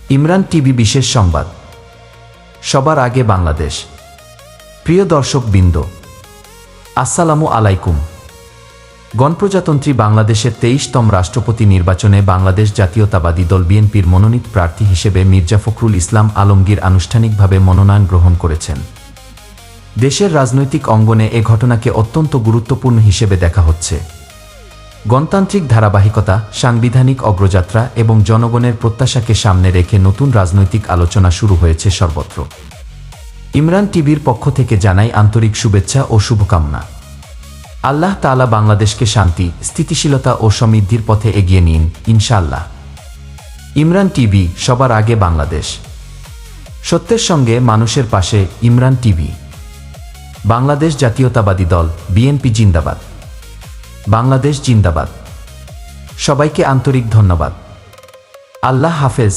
Imran TV বিশেষ সংবাদ। সবার আগে বাংলাদেশ। প্রিয় দর্শকবৃন্দ, আসসালামু আলাইকুম। গণপ্রজাতন্ত্রী বাংলাদেশের 23তম রাষ্ট্রপতি নির্বাচনে বাংলাদেশ জাতীয়তাবাদী দল বিএনপির মনোনীত প্রার্থী হিসেবে মির্জা ফখরুল ইসলাম আলমগীর আনুষ্ঠানিকভাবে মনোনয়ন গ্রহণ করেছেন। দেশের রাজনৈতিক অঙ্গনে এ ঘটনাকে অত্যন্ত গুরুত্বপূর্ণ হিসেবে দেখা হচ্ছে। গণতান্ত্রিক ধারাবাহিকতা, সাংবিধানিক অগ্রযাত্রা এবং জনগণের প্রত্যাশাকে সামনে রেখে নতুন রাজনৈতিক আলোচনা শুরু হয়েছে সর্বত্র। ইমরান টিভির পক্ষ থেকে জানাই আন্তরিক শুভেচ্ছা ও শুভকামনা। আল্লাহ তাআলা বাংলাদেশকে শান্তি, স্থিতিশীলতা ও সমৃদ্ধির পথে এগিয়ে নিন, ইনশাআল্লাহ। ইমরান টিভি, সবার আগে বাংলাদেশ। সত্যের সঙ্গে মানুষের পাশে, ইমরান টিভি। বাংলাদেশ জাতীয়তাবাদী দল বিএনপি জিন্দাবাদ। বাংলাদেশ জিন্দাবাদ। সবাইকে আন্তরিক ধন্যবাদ। আল্লাহ হাফেজ।